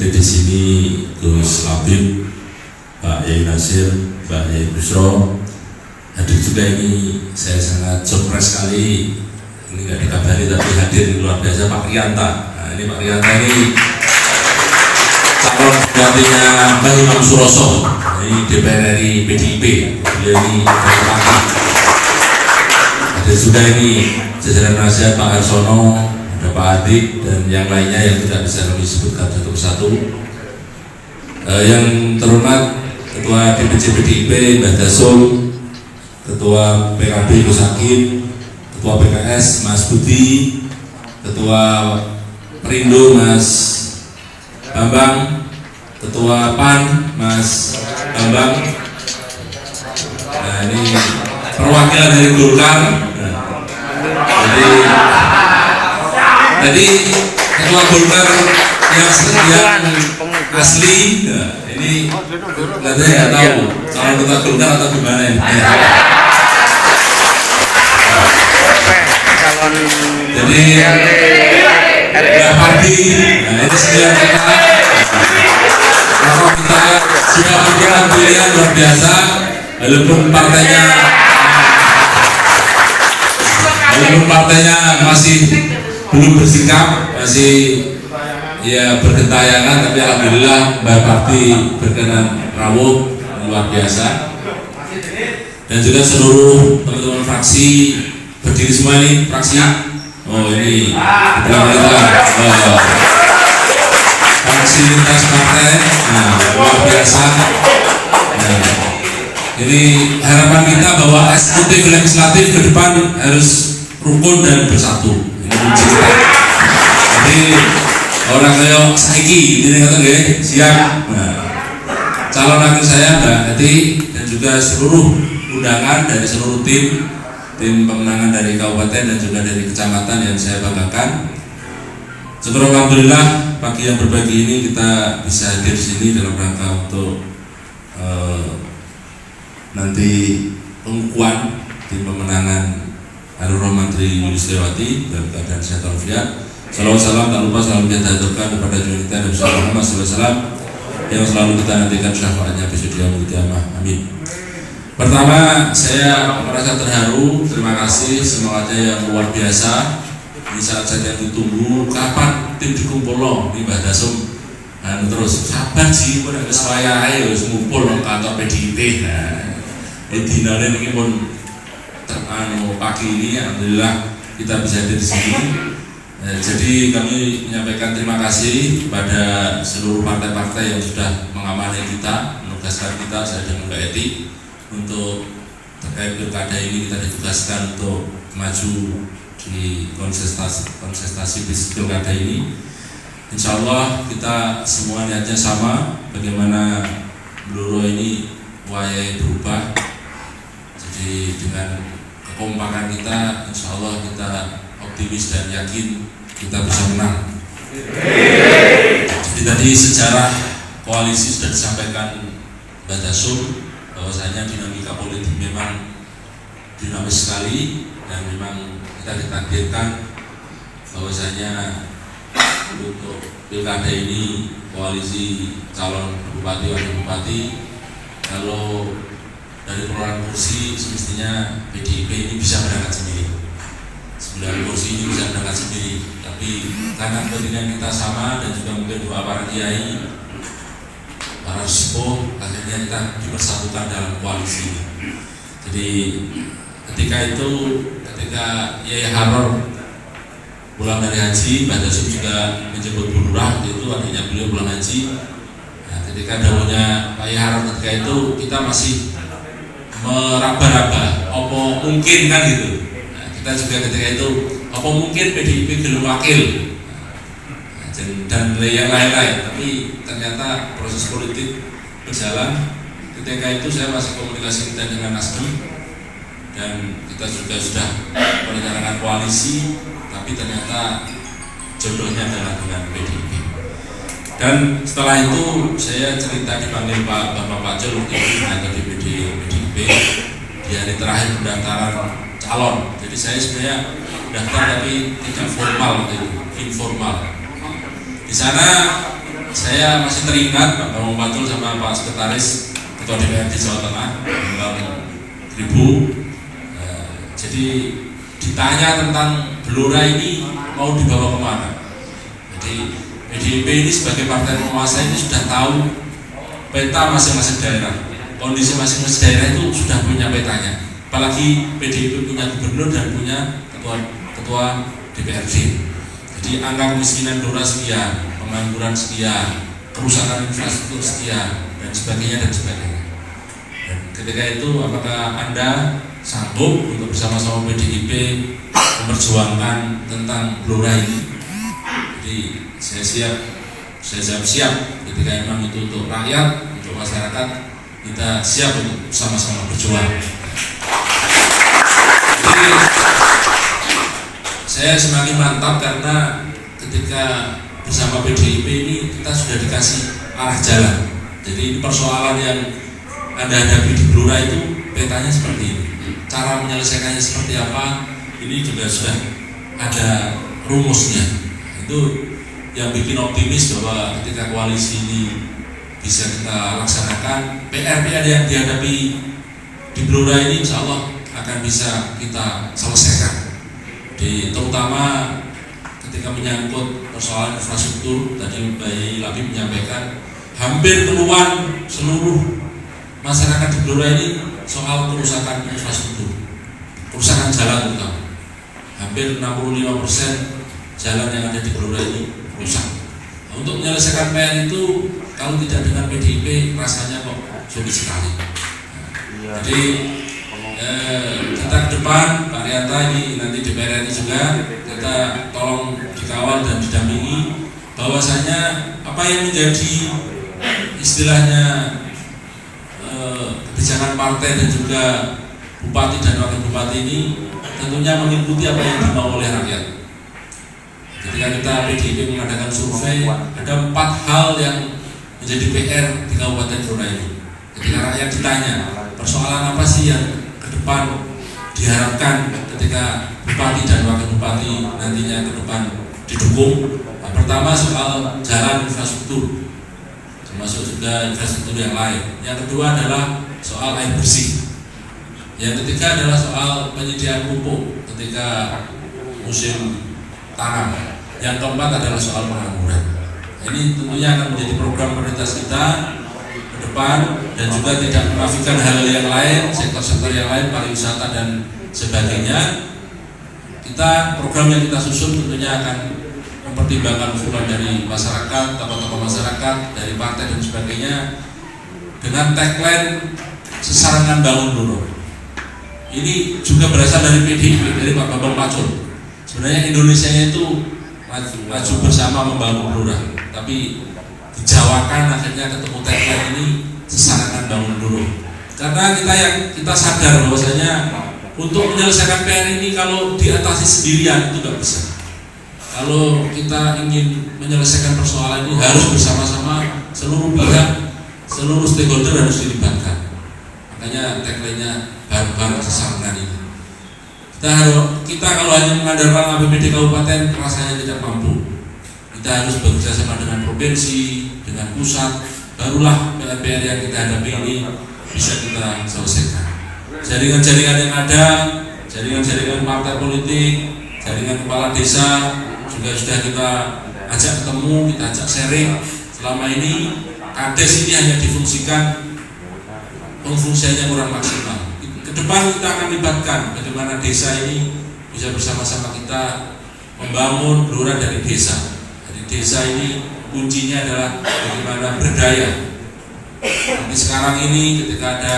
hadir di sini Gus Labib, Pak Yai Nasir, Pak Yai Busro. Hadir juga ini saya sangat surprise sekali. Ini nggak dikabari tapi hadir luar biasa Pak Rianta. Nah, ini Pak Rianta ini calon gantinya Mbah Imam Suroso. Ini DPR RI PDIP. Beliau ini dari Pati. Hadir juga ini jajaran nasihat Pak Arsono, ada Pak Adik dan yang lainnya yang tidak bisa kami sebutkan satu persatu. Yang terhormat Ketua DPC PDIP Mbah Dasul, Ketua PKB Gus Hakim, Ketua PKS Mas Budi, Ketua Perindo Mas Bambang, Ketua PAN Mas Bambang. Nah, ini perwakilan dari Golkar. Jadi Ketua Golkar yang asli, ya, ini nanti nggak tahu kalau Ketua Golkar atau gimana ini. Jadi Mbak Parti, nah ini sekian kita. Kalau kita sudah memberikan pilihan luar biasa, walaupun partainya masih belum bersikap, masih ya bergentayangan, tapi alhamdulillah Mbak Parti berkenan rawuh luar biasa. Dan juga seluruh teman-teman fraksi berdiri semua ini fraksi. Oh ini di belakang kita fraksi lintas partai, nah luar biasa. Nah, ini harapan kita bahwa eksekutif legislatif ke depan harus rukun dan bersatu. Ini kunci kita. Jadi orang kayak saiki ini kata nggih siap. Nah, calon wakil saya Mbak Eti dan juga seluruh undangan dari seluruh tim pemenangan dari kabupaten dan juga dari kecamatan yang saya banggakan. Syukur alhamdulillah pagi yang berbagi ini kita bisa hadir di sini dalam rangka untuk nanti pengukuhan tim pemenangan Harun Romantri Yulistewati dalam keadaan sehat walafiat. Salawat salam tak lupa selalu kita haturkan kepada junita Nabi Muhammad SAW yang selalu kita nantikan syafaatnya besok di yaumul qiyamah. Amin. Pertama, saya merasa terharu, terima kasih semangatnya yang luar biasa. Di saat saya ditunggu, kapan tim dikumpul loh di Mbah Dasum. Nah, terus sabar sih, pun ada saya ayo ngumpul loh kantor PDIP. Nah, dinane ini pun pagi ini, alhamdulillah kita bisa ada di sini. Jadi kami menyampaikan terima kasih kepada seluruh partai-partai yang sudah mengamani kita, menugaskan kita, saya dan Mbak Eti. Untuk terkait pilkada ini kita ditugaskan untuk maju di kontestasi pilkada ini. Insya Allah kita semua niatnya sama, bagaimana Bluro ini wayai berubah. Jadi dengan kekompakan kita, insya Allah kita optimis dan yakin kita bisa menang. Jadi tadi sejarah koalisi sudah disampaikan Mbak Dasum, bahwasanya dinamika politik memang dinamis sekali dan memang kita ditakdirkan bahwasanya untuk pilkada ini koalisi calon bupati wakil bupati, kalau dari perolehan kursi semestinya PDIP ini bisa berangkat sendiri, 9 kursi ini bisa berangkat sendiri, tapi karena kepentingan kita sama dan juga mungkin doa para kiai, para sepuh, akhirnya kita dipersatukan dalam koalisi. Jadi ketika Yai Haror pulang dari haji, Mbak Dasum juga menjemput Bu Lurah, itu artinya beliau pulang haji. Nah, ketika dahulunya Pak Yai Haror ketika itu kita masih meraba-raba, apa mungkin kan gitu. Nah, kita juga ketika itu apa mungkin PDIP gelem wakil dan yang lain-lain, tapi ternyata proses politik berjalan. Ketika itu saya masih komunikasi kita dengan Nasdem dan kita juga sudah merencanakan koalisi, tapi ternyata jodohnya adalah dengan PDIP. Dan setelah itu saya cerita dipanggil Bapak Pacul di kantor DPD PDIP di hari terakhir pendaftaran calon. Jadi saya sebenarnya daftar tapi tidak formal, informal. Di sana saya masih teringat Pak Bambang Pacul sama Pak Sekretaris Ketua DPRD Jawa Tengah Bambang Tribu. Jadi ditanya tentang Blora ini mau dibawa kemana. Jadi PDIP ini sebagai partai penguasa ini sudah tahu peta masing-masing daerah, kondisi masing-masing daerah itu sudah punya petanya. Apalagi PDIP punya gubernur dan punya ketua DPRD. Jadi angka kemiskinan Blora sekian, pengangguran sekian, kerusakan infrastruktur sekian, dan sebagainya dan sebagainya. Dan ketika itu apakah Anda sanggup untuk bersama-sama PDIP memperjuangkan tentang Blora ini? Jadi saya siap ketika memang itu untuk rakyat, untuk masyarakat, kita siap untuk sama-sama berjuang. Jadi saya semakin mantap karena ketika bersama PDIP ini kita sudah dikasih arah jalan. Jadi persoalan yang Anda hadapi di Blora itu petanya seperti ini, cara menyelesaikannya seperti apa, ini juga sudah ada rumusnya. Itu yang bikin optimis bahwa ketika koalisi ini bisa kita laksanakan, PR-PR yang dihadapi di Blora ini insya Allah akan bisa kita selesaikan. Terutama ketika menyangkut persoalan infrastruktur, tadi Mbak Labi menyampaikan hampir keluhan seluruh masyarakat di Blora ini soal kerusakan infrastruktur, kerusakan jalan terutama. Hampir 65% jalan yang ada di Blora ini rusak. Nah, untuk menyelesaikan PR itu kalau tidak dengan PDIP rasanya kok sulit sekali. Nah, jadi kita ke depan Pak Rianta ini nanti DPR ini juga kita tolong dikawal dan didampingi bahwasanya apa yang menjadi istilahnya kebijakan partai dan juga bupati dan wakil bupati ini tentunya mengikuti apa yang dimau oleh rakyat. Ketika kita PDIP mengadakan survei, ada 4 hal yang menjadi PR di Kabupaten Blora ini. Ketika rakyat ditanya persoalan apa sih yang ke depan diharapkan ketika bupati dan wakil bupati nantinya ke depan didukung. Nah, pertama soal jalan infrastruktur, termasuk juga infrastruktur yang lain. Yang kedua adalah soal air bersih. Yang ketiga adalah soal penyediaan pupuk ketika musim tanam. Yang keempat adalah soal pengangguran. Nah, ini tentunya akan menjadi program prioritas kita ke depan dan juga tidak menafikan hal yang lain, sektor-sektor yang lain, pariwisata dan sebagainya. Kita program yang kita susun tentunya akan mempertimbangkan usulan dari masyarakat, tokoh-tokoh masyarakat, dari partai dan sebagainya dengan tagline sesarangan bangun dulu. Ini juga berasal dari PDIP, dari Pak Bambang Pacul. Sebenarnya Indonesia itu maju bersama membangun Blora, tapi dijawakan akhirnya ketemu tagline ini sesarangan bangun dulu. Karena kita sadar bahwasanya untuk menyelesaikan PR ini kalau diatasi sendirian itu nggak bisa. Kalau kita ingin menyelesaikan persoalan ini harus bersama-sama, seluruh pihak, seluruh stakeholder harus dilibatkan. Makanya tagline-nya bareng-bareng sesarangan ini. Kita kalau hanya mengandalkan APBD kabupaten rasanya tidak mampu. Kita harus bekerja sama dengan provinsi, dengan pusat, barulah PR yang kita hadapi ini bisa kita selesaikan. Jaringan-jaringan yang ada, jaringan-jaringan partai politik, jaringan kepala desa juga sudah kita ajak ketemu, kita ajak sharing. Selama ini Kades ini hanya difungsikan, fungsinya kurang maksimal. Ke depan kita akan libatkan bagaimana desa ini bisa bersama-sama kita membangun Blora dari desa. Dari desa ini kuncinya adalah bagaimana berdaya. Tapi sekarang ini ketika ada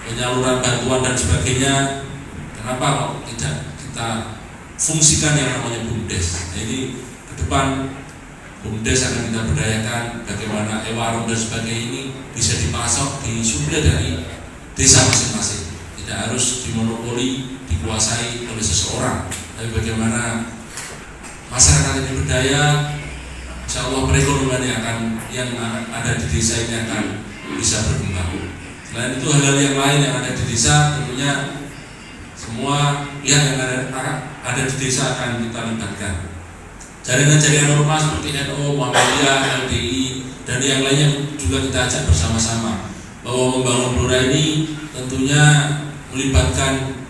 penyaluran bantuan dan sebagainya, kenapa kok tidak kita fungsikan yang namanya BUMDes? Jadi ke depan BUMDes akan kita berdayakan bagaimana warung dan sebagainya ini bisa dipasok, disuplai dari desa masing-masing. Tidak harus dimonopoli, dikuasai oleh seseorang, tapi bagaimana masyarakat ini berdaya, insya Allah perekonomian yang ada di desa ini akan bisa berkembang. Selain itu hal-hal yang lain yang ada di desa tentunya semua pihak yang ada di desa akan kita libatkan. Jaringan-jaringan ormas seperti NU, Muhammadiyah, LDI, dan yang lainnya juga kita ajak bersama-sama bahwa membangun Blora ini tentunya melibatkan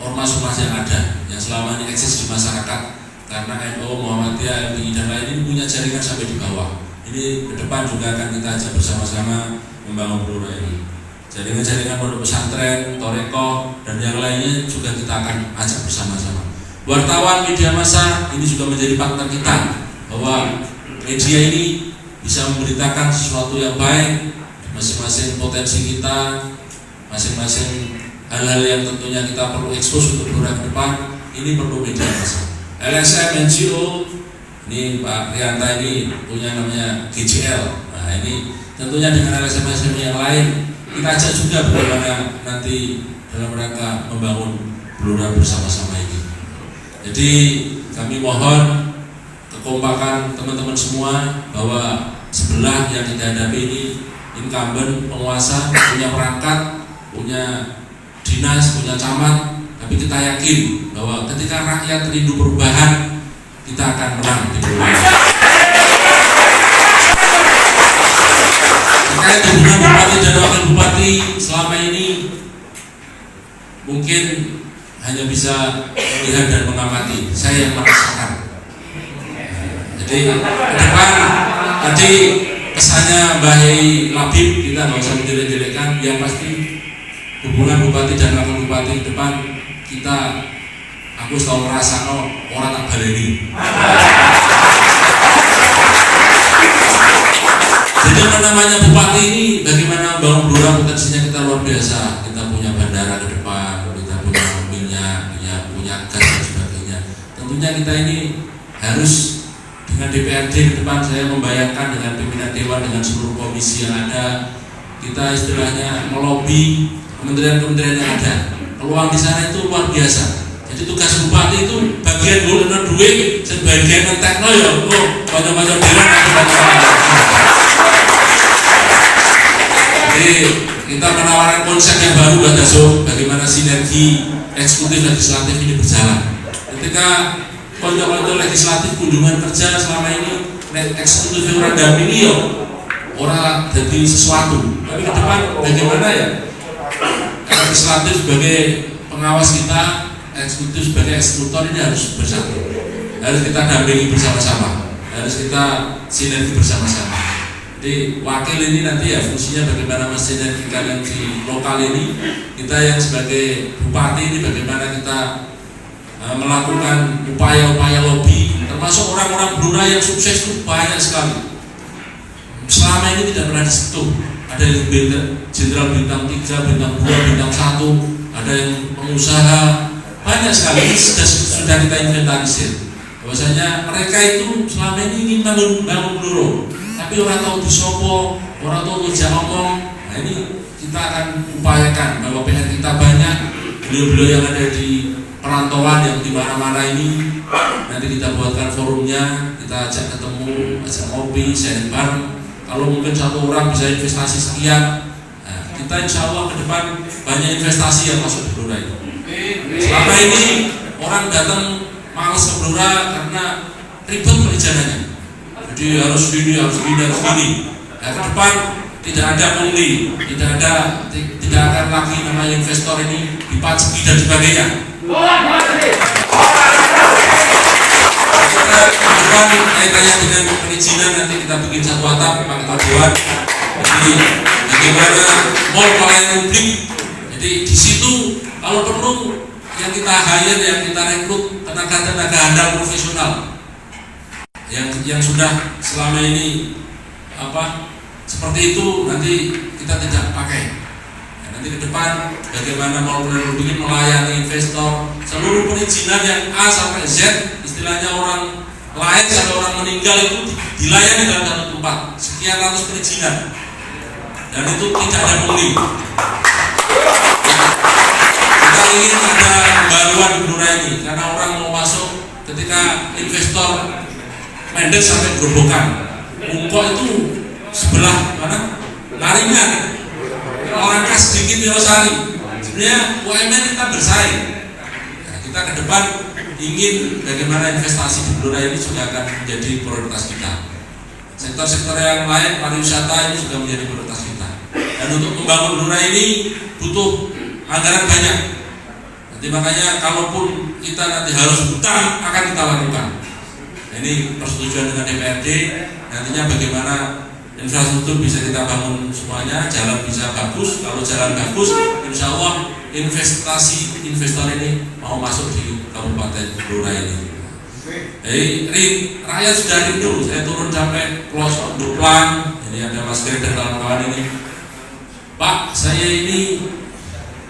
ormas-ormas yang ada yang selama ini eksis di masyarakat, karena NU, Muhammadiyah, LPI dan lain ini punya jaringan sampai di bawah. Ini ke depan juga akan kita ajak bersama-sama membangun Blora ini. Jaringan-jaringan pondok pesantren, toreko dan yang lainnya juga kita akan ajak bersama-sama. Wartawan, media massa ini juga menjadi partner kita, bahwa media ini bisa memberitakan sesuatu yang baik, masing-masing potensi kita, masing-masing hal-hal yang tentunya kita perlu ekspos untuk Blora ke depan. Ini perlu media massa. LSM, NGO, ini Pak Rianta ini punya namanya GJL. Nah ini tentunya dengan LSM yang lain kita ajak juga bagaimana nanti dalam rangka membangun Blora bersama-sama ini. Jadi kami mohon kekompakan teman-teman semua, bahwa sebelah yang kita hadapi ini incumbent, penguasa, punya perangkat, punya dinas, punya camat, tapi kita yakin bahwa ketika rakyat rindu perubahan, kita akan menang di perubahan. Terkait hubungan bupati dan wakil bupati selama ini mungkin hanya bisa melihat dan mengamati, saya yang merasakan. Jadi ke depan tadi kesannya Mbah Hei Labib, kita nggak usah menjelek-jelekkan, yang pasti hubungan bupati dan wakil bupati ke depan kita, aku selalu merasa orang tak baleni. Jadi namanya bupati ini bagaimana membangun Blora, potensinya kita luar biasa. Kita punya bandara ke depan, kita punya minyak, punya gas dan sebagainya. Tentunya kita ini harus dengan DPRD ke depan, saya membayangkan dengan pimpinan dewan, dengan seluruh komisi yang ada, kita istilahnya melobi kementerian-kementerian yang ada. Peluang di sana itu luar biasa. Jadi tugas bupati itu bagian gulana duit, sebagian tekno ya, macam-macam bilang Jadi kita menawarkan konsep yang baru buat Daso, bagaimana sinergi eksekutif legislatif ini berjalan. Ketika konco-konco legislatif kunjungan kerja selama ini, eksekutif yang rada ini ya orang jadi sesuatu. Tapi ke depan bagaimana ya? Legislatif sebagai pengawas kita, eksekutif sebagai eksekutor ini harus bersatu, harus kita dampingi bersama-sama, harus kita sinergi bersama-sama. Jadi wakil ini nanti ya fungsinya bagaimana mensinergikan yang di lokal ini, kita yang sebagai bupati ini bagaimana kita melakukan upaya-upaya lobby, termasuk orang-orang Blora yang sukses itu banyak sekali. Selama ini tidak pernah disentuh. Ada yang jenderal bintang 3, bintang 2, bintang 1, ada yang pengusaha, banyak sekali. Ini sudah kita inventarisir. Bahwasanya mereka itu selama ini ingin bangun Blora, tapi orang tahu di sopo, orang tahu kerja ngomong. Nah ini kita akan upayakan bahwa PR kita banyak, beliau-beliau yang ada di perantauan yang di mana-mana ini, nanti kita buatkan forumnya, kita ajak ketemu, ajak ngopi, sharing bareng. Kalau mungkin satu orang bisa investasi sekian, nah, kita insya Allah ke depan banyak investasi yang masuk ke Blora ini. Selama ini orang datang malas ke Blora karena ribet perizinannya. Jadi harus gini, harus gini, harus gini. Nah, ke depan tidak ada pungli, tidak akan lagi namanya investor ini dipajaki dan sebagainya. Kaitannya dengan perizinan nanti kita bikin satu atap Pak Ketua Dewan. Jadi bagaimana mall pelayanan publik. Jadi di situ kalau perlu yang kita hire, yang kita rekrut tenaga handal profesional yang sudah selama ini seperti itu, nanti kita tidak pakai. Nanti ke depan bagaimana mall pelayanan publik melayani investor, seluruh perizinan yang A sampai Z, istilahnya orang lain sampai orang meninggal itu dilayani dalam satu tempat, sekian ratus perizinan, dan itu tidak ada pungli. Kita ingin ada pembaruan di Blora ini, karena orang mau masuk ketika investor Mendes sampai Gerobokan, Ungkok itu sebelah mana? Laringan, orang kas sedikit di Losari. Sebenarnya UMR kita bersaing. Nah, kita ke depan ingin bagaimana investasi di Blora ini juga akan menjadi prioritas kita. sektor-sektor yang lain, pariwisata ini juga menjadi prioritas kita. Dan untuk membangun Blora ini butuh anggaran banyak. Nanti makanya kalaupun kita nanti harus hutang akan kita lakukan. Ini persetujuan dengan DPRD. Nantinya bagaimana infrastruktur bisa kita bangun semuanya, jalan bisa bagus. Kalau jalan bagus, insya Allah investor ini mau masuk di Kabupaten Blora ini. Jadi rakyat sudah rindu. Saya turun sampai pelosok Duplan. Ini ada Mas Kiri dan kawan-kawan ini. Pak, saya ini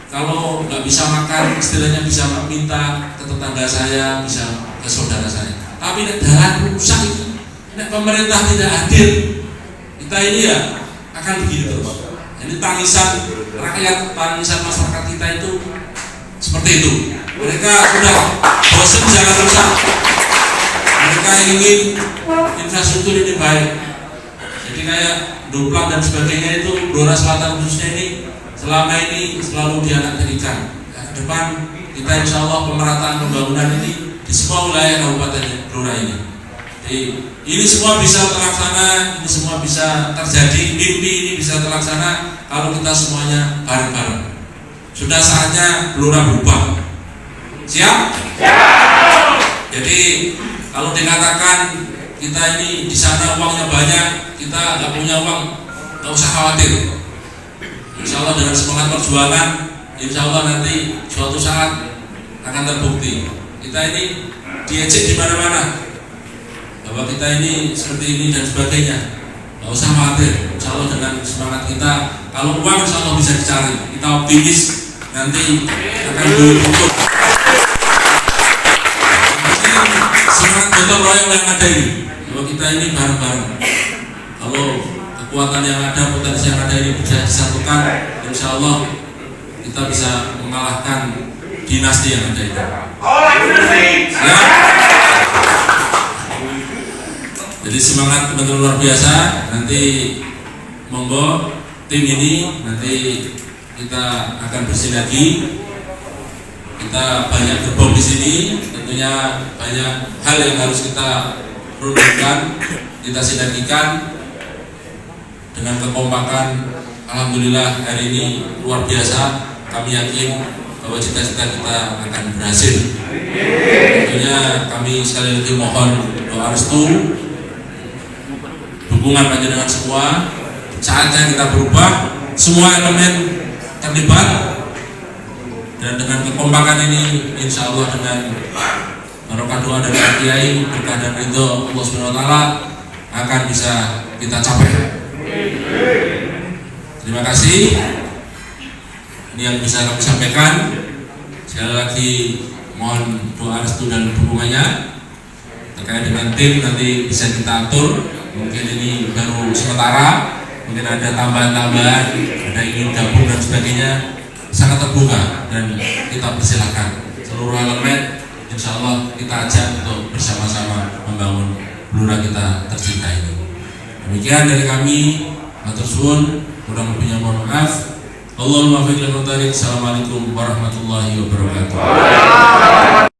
kalau nggak bisa makan, istilahnya bisa minta ke tetangga saya, bisa ke saudara saya. Tapi jalan rusak itu, pemerintah tidak hadir, kita ini ya akan begitu. Ini tangisan rakyat, tangisan masyarakat kita itu seperti itu. Mereka sudah bosan jalan rusak. Mereka ingin infrastruktur ini baik. Jadi kayak Duplan dan sebagainya itu, Blora Selatan khususnya ini selama ini selalu dianaktirikan. Ke depan kita insya Allah pemerataan pembangunan ini di semua wilayah Kabupaten Blora ini. Jadi ini semua bisa terlaksana, ini semua bisa terjadi, mimpi ini bisa terlaksana kalau kita semuanya bareng-bareng. Sudah saatnya Blora berubah. Siap? Siap. Jadi kalau dikatakan kita ini di sana uangnya banyak, kita nggak punya uang, nggak usah khawatir. Insya Allah dengan semangat perjuangan, insya Allah nanti suatu saat akan terbukti. Kita ini diejek di mana-mana bahwa kita ini seperti ini dan sebagainya. Nggak usah khawatir. Insya Allah dengan semangat kita, kalau uang insya Allah bisa dicari. Kita optimis nanti akan beruntung. Semangat gotong royong yang ada ini, bahwa kita ini bareng-bareng. Kalau kekuatan yang ada, potensi yang ada ini bisa disatukan, insya Allah kita bisa mengalahkan dinasti yang ada itu. Ya. Jadi semangat teman-teman luar biasa. Nanti monggo tim ini nanti kita akan bersinergi. Kita banyak gerbong di sini, tentunya banyak hal yang harus kita runtuhkan, kita sinergikan dengan kekompakan. Alhamdulillah hari ini luar biasa. Kami yakin bahwa cita-cita kita akan berhasil. Tentunya kami sekali lagi mohon doa restu, dukungan panjenengan semua. Saatnya kita berubah, semua elemen terlibat. Dan dengan kekompakan ini, insya Allah dengan barokah doa dari Kiai, berkah dan ridho Allah Subhanahu Wa Taala akan bisa kita capai. Terima kasih. Ini yang bisa kami sampaikan. Sekali lagi mohon doa restu dan dukungannya. Terkait dengan tim nanti bisa kita atur. Mungkin ini baru sementara, mungkin ada tambahan-tambahan, ada ingin gabung dan sebagainya. Sangat terbuka dan kita persilakan seluruh elemen, insya Allah kita ajak untuk bersama-sama membangun Blora kita tercinta ini. Demikian dari kami, matur suwun, kurang lebihnya mohon maaf. Allahumma barik lana. Assalamualaikum warahmatullahi wabarakatuh.